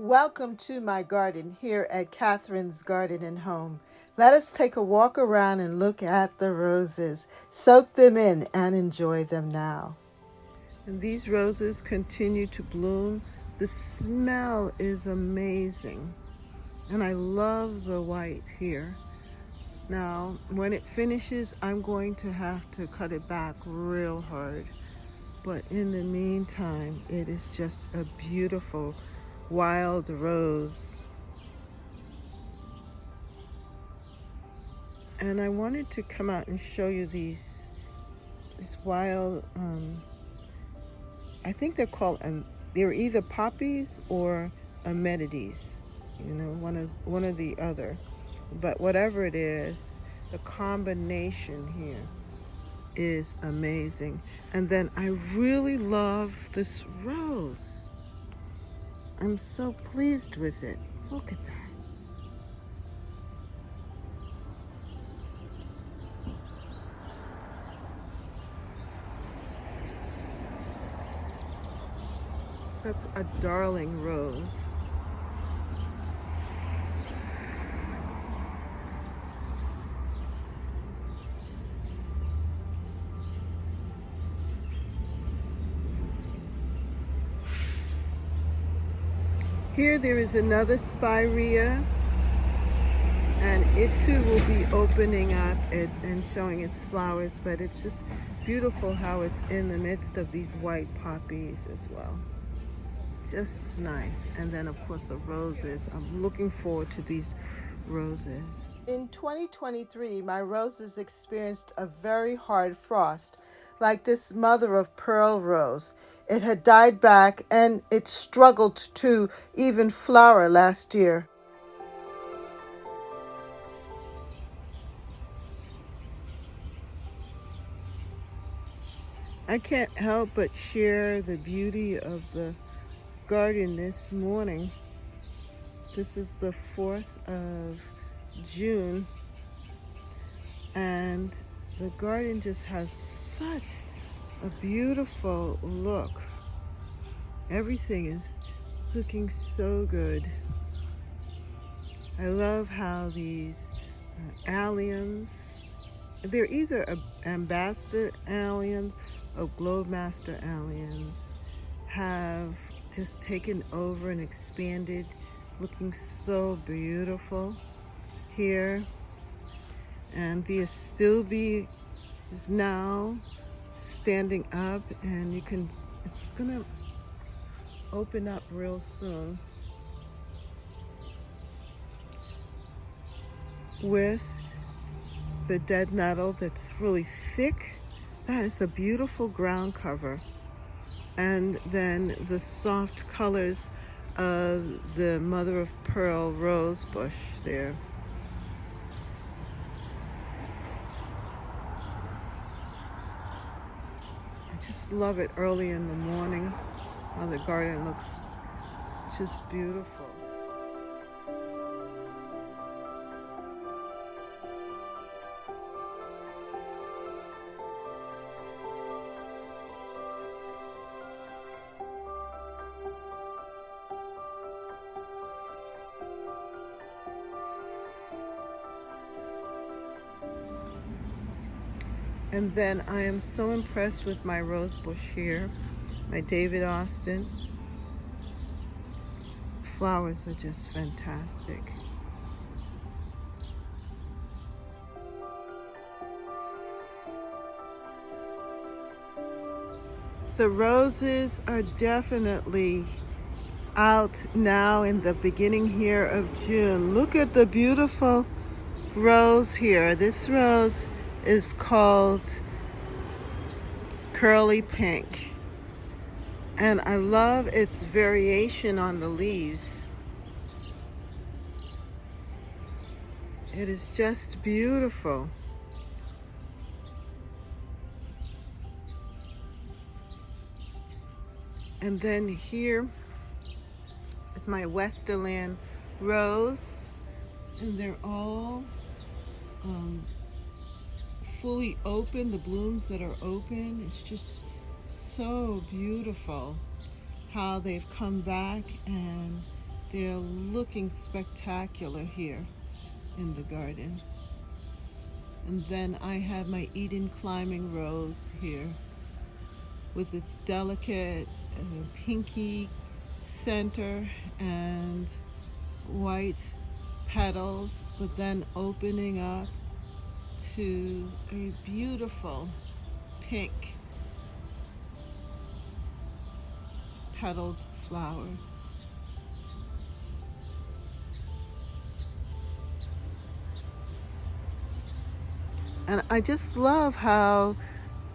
Welcome to my garden here at Catherine's Garden and Home. Let us take a walk around and look at the roses. Soak them in and enjoy them now. And these roses continue to bloom. The smell is amazing. And I love the white here. Now, when it finishes, I'm going to have to cut it back real hard. But in the meantime, it is just a beautiful wild rose. And I wanted to come out and show you these wild, I think they're called, they're either poppies or embodies, one or the other. But whatever it is, the combination here is amazing. And then I really love this rose. I'm so pleased with it. Look at that. That's a darling rose. Here there is another spirea, and it too will be opening up and showing its flowers, but it's just beautiful how it's in the midst of these white poppies as well. Just nice. And then of course the roses. I'm looking forward to these roses. In 2023, my roses experienced a very hard frost, like this mother of pearl rose. It had died back and it struggled to even flower last year. I can't help but share the beauty of the garden this morning. This is the 4th of June, and the garden just has such a beautiful look. Everything is looking so good. I love how these alliums, they're either ambassador alliums or globemaster alliums, have just taken over and expanded, looking so beautiful here. And the astilbe is now standing up, and it's gonna open up real soon with the dead nettle that's really thick. That is a beautiful ground cover. And then the soft colors of the mother of pearl rose bush there. I just love it early in the morning, how the garden looks just beautiful. And then I am so impressed with my rose bush here, my David Austin. Flowers are just fantastic. The roses are definitely out now in the beginning here of June. Look at the beautiful rose here. This rose is called Curly Pink, and I love its variation on the leaves. It is just beautiful. And then here is my Westerland rose, and they're all fully open, the blooms that are open. It's just so beautiful how they've come back and They're looking spectacular here in the garden. And then I have my Eden climbing rose here with its delicate pinky center and white petals, but then opening up to a beautiful pink petaled flower. And I just love how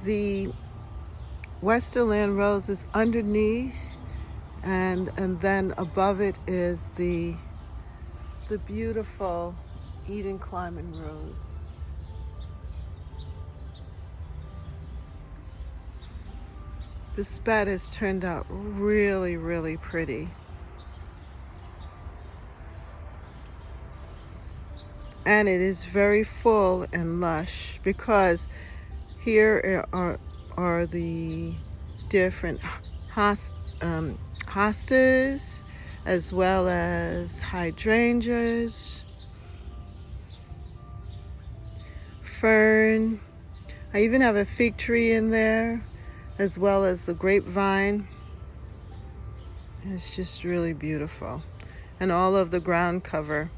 the Westerland rose is underneath, and then above it is the beautiful Eden climbing rose. This bed has turned out really, really pretty. And it is very full and lush because here are the different hostas, as well as hydrangeas, fern. I even have a fig tree in there, as well as the grapevine. It's just really beautiful. And all of the ground cover.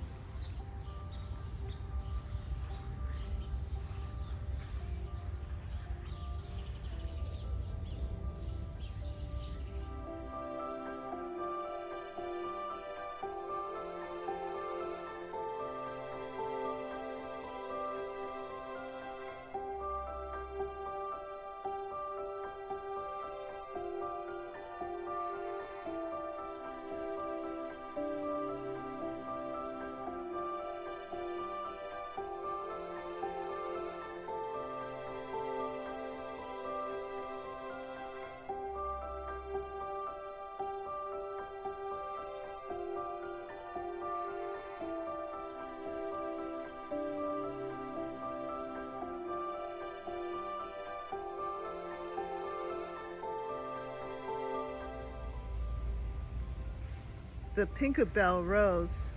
The Pinkabell rose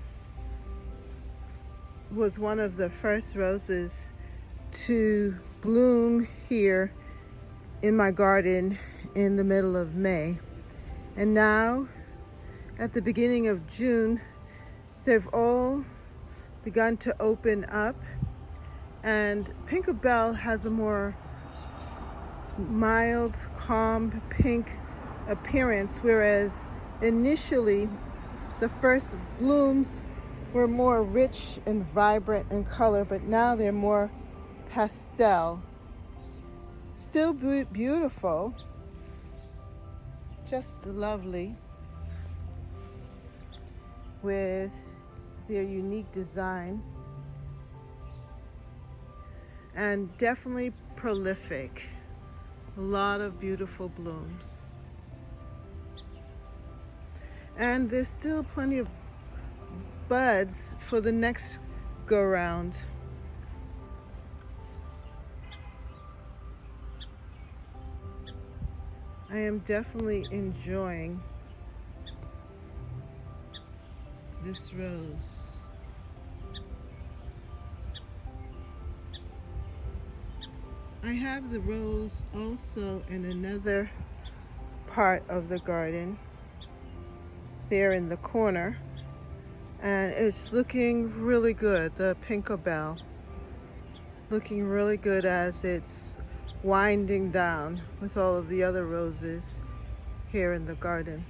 was one of the first roses to bloom here in my garden in the middle of May. And now, at the beginning of June, they've all begun to open up, and Pinkabell has a more mild, calm pink appearance, whereas initially the first blooms were more rich and vibrant in color, but now they're more pastel. Still beautiful, just lovely, with their unique design, and definitely prolific. A lot of beautiful blooms. And there's still plenty of buds for the next go round. I am definitely enjoying this rose. I have the rose also in another part of the garden, there in the corner, and it's looking really good. The Pinkabell looking really good as it's winding down with all of the other roses here in the garden.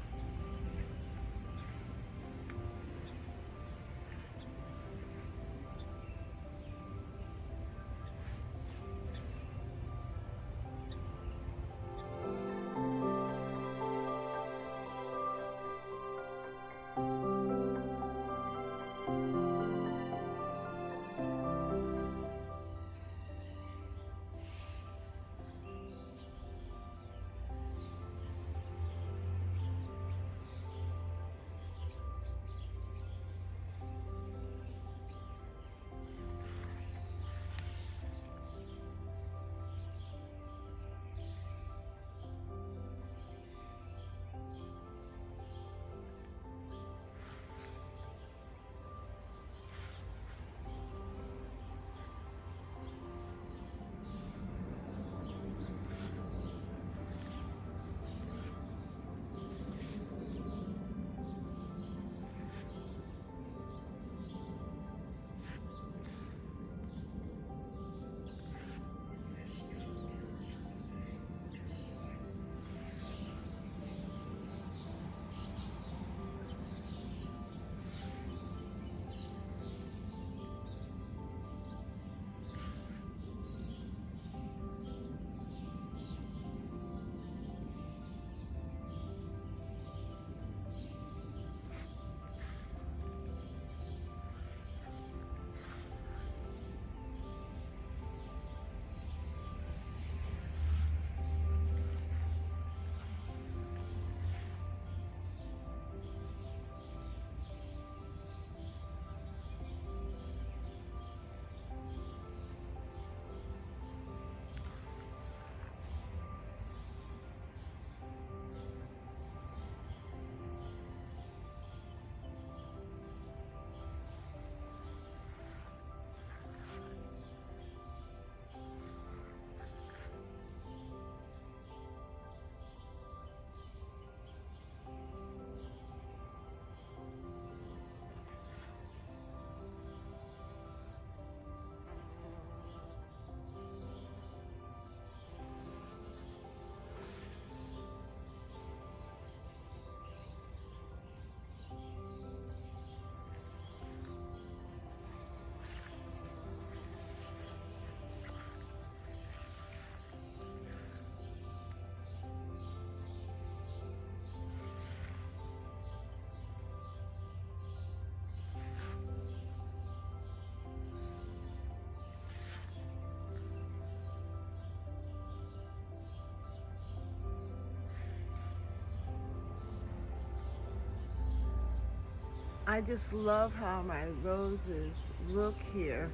I just love how my roses look here.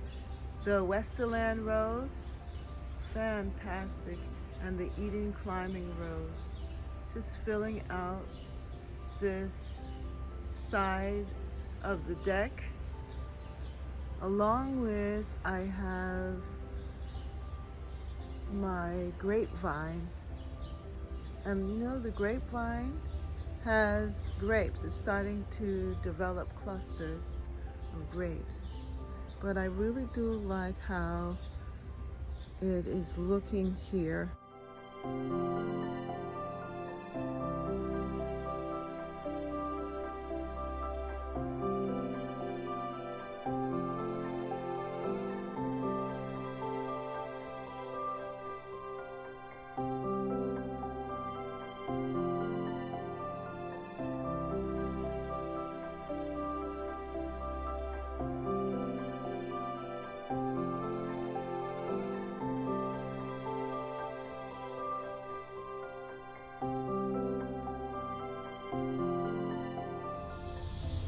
The Westerland rose, fantastic, and the Eden climbing rose, just filling out this side of the deck. Along with, I have my grapevine, and you know, the grapevine has grapes. It's starting to develop clusters of grapes, but I really do like how it is looking here.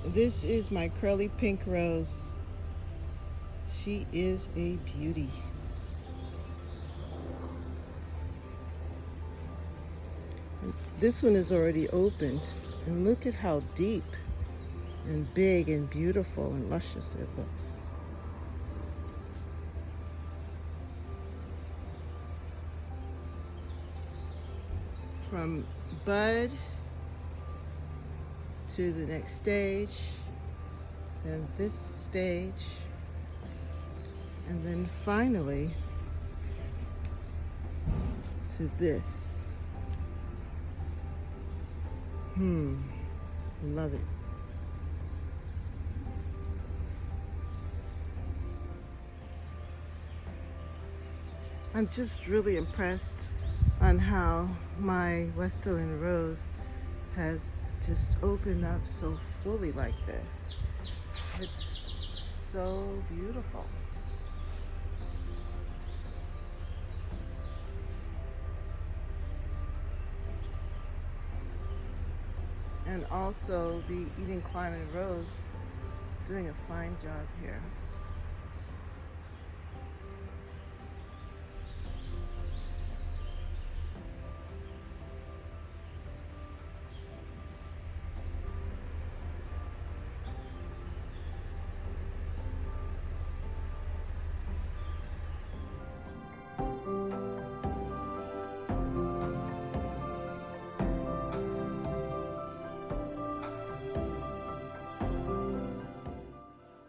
This is my curly pink rose. She is a beauty. This one is already opened, and look at how deep and big and beautiful and luscious it looks. From bud to the next stage, then this stage, and then finally to this. Love it. I'm just really impressed on how my Westerland rose has just opened up so fully like this. It's so beautiful. And also the Eden Climbing Rose doing a fine job here.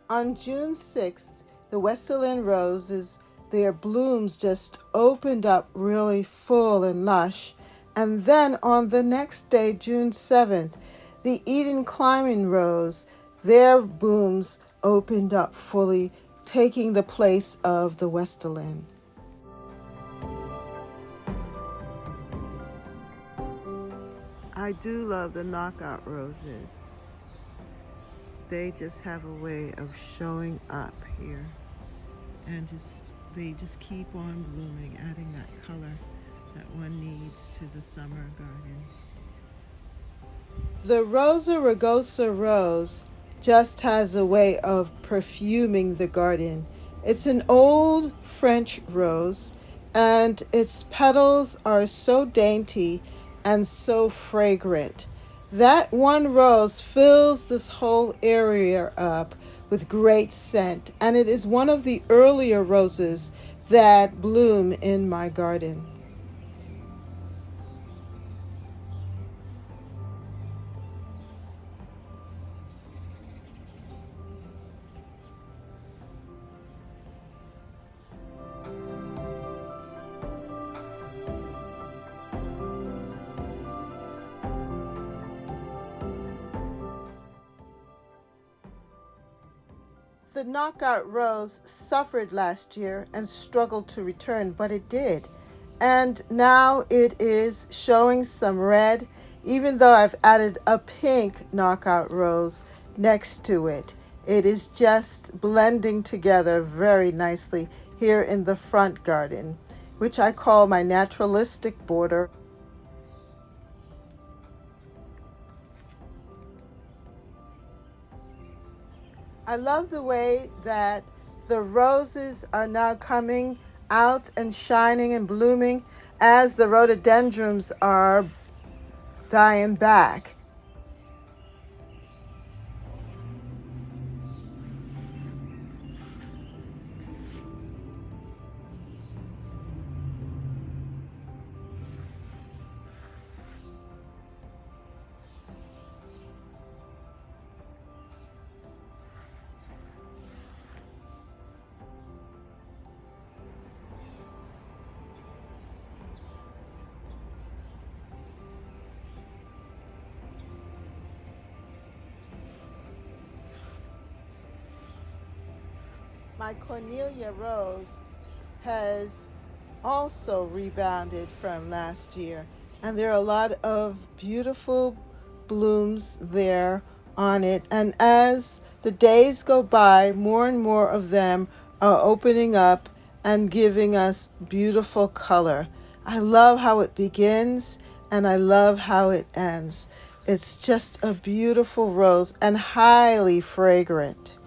On June 6th, the Westerland roses, their blooms just opened up really full and lush. And then on the next day, June 7th, the Eden Climbing Rose, their blooms opened up fully, taking the place of the Westerland. I do love the knockout roses. They just have a way of showing up here, and they just keep on blooming, adding that color that one needs to the summer garden. The Rosa rugosa rose just has a way of perfuming the garden. It's an old French rose, and its petals are so dainty and so fragrant. That one rose fills this whole area up with great scent, and it is one of the earlier roses that bloom in my garden. The knockout rose suffered last year and struggled to return, but it did. And now it is showing some red, even though I've added a pink knockout rose next to it. It is just blending together very nicely here in the front garden, which I call my naturalistic border. I love the way that the roses are now coming out and shining and blooming as the rhododendrons are dying back. My Cornelia rose has also rebounded from last year, and there are a lot of beautiful blooms there on it. And as the days go by, more and more of them are opening up and giving us beautiful color. I love how it begins and I love how it ends. It's just a beautiful rose and highly fragrant.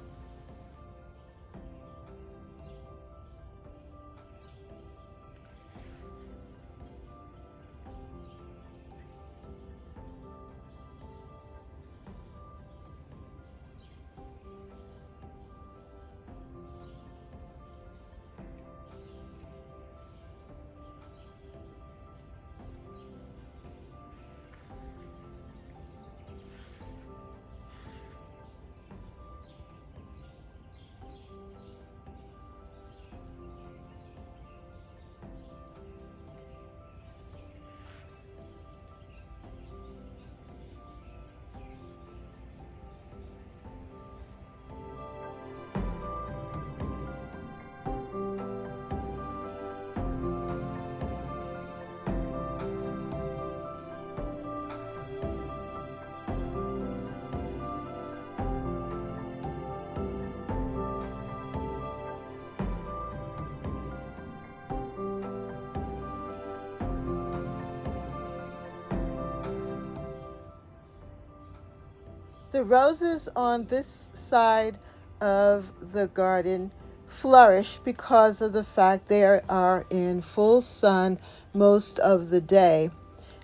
The roses on this side of the garden flourish because of the fact they are in full sun most of the day.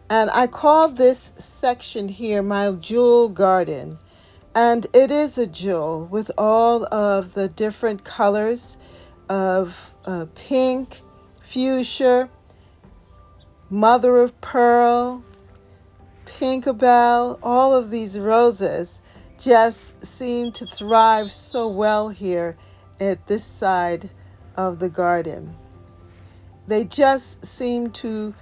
And I call this section here my jewel garden. And it is a jewel with all of the different colors of pink, fuchsia, mother of pearl, Pinkabelle, all of these roses just seem to thrive so well here at this side of the garden. They just seem to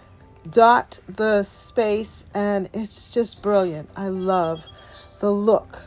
dot the space and it's just brilliant. I love the look.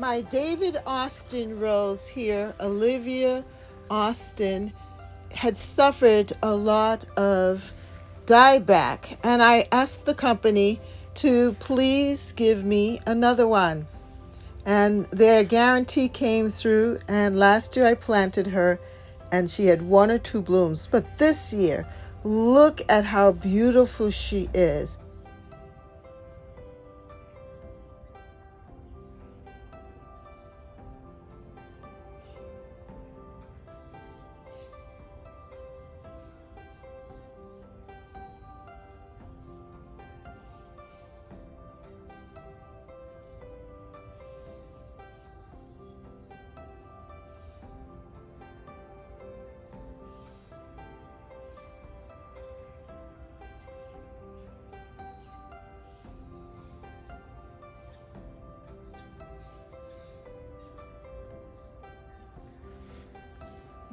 My David Austin rose here, Olivia Austin, had suffered a lot of dieback, and I asked the company to please give me another one. And their guarantee came through, and last year I planted her and she had one or two blooms. But this year, look at how beautiful she is.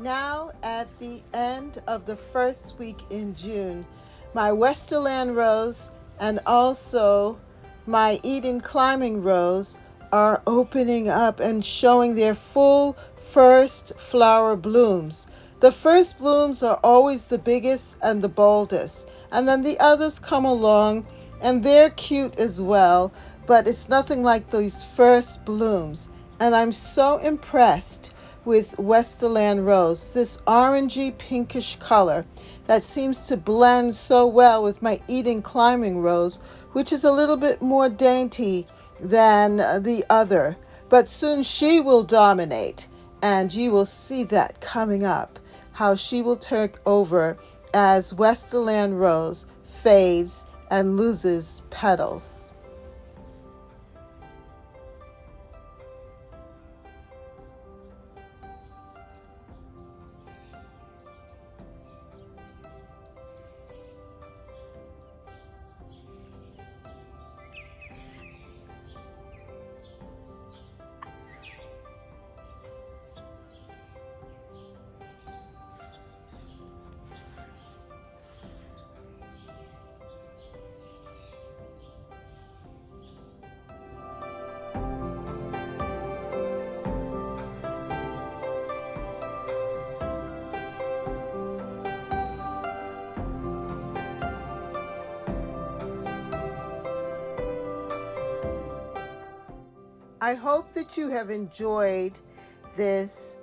Now, at the end of the first week in June, my Westerland rose and also my Eden climbing rose are opening up and showing their full first flower blooms. The first blooms are always the biggest and the boldest, and then the others come along and they're cute as well, but it's nothing like these first blooms. And I'm so impressed with Westerland Rose, this orangey pinkish color that seems to blend so well with my Eden Climbing Rose, which is a little bit more dainty than the other. But soon she will dominate, and you will see that coming up, how she will take over as Westerland Rose fades and loses petals. I hope that you have enjoyed this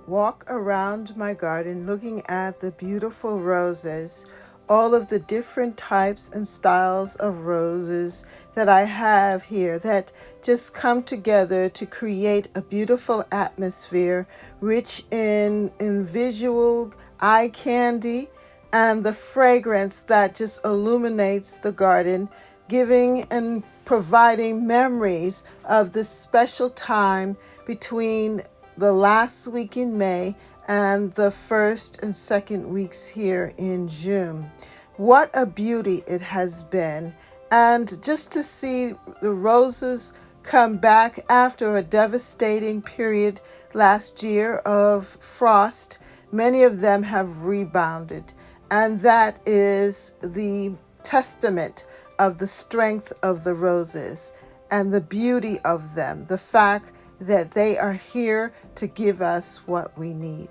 walk around my garden looking at the beautiful roses, all of the different types and styles of roses that I have here that just come together to create a beautiful atmosphere rich in visual eye candy and the fragrance that just illuminates the garden, giving and providing memories of this special time between the last week in May and the first and second weeks here in June. What a beauty it has been. And just to see the roses come back after a devastating period last year of frost, many of them have rebounded. And that is the testament of the strength of the roses and the beauty of them, the fact that they are here to give us what we need.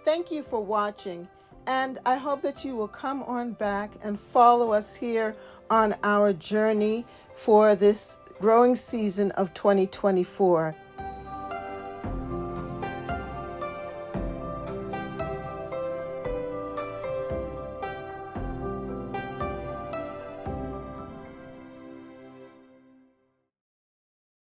Thank you for watching, and I hope that you will come on back and follow us here on our journey for this growing season of 2024.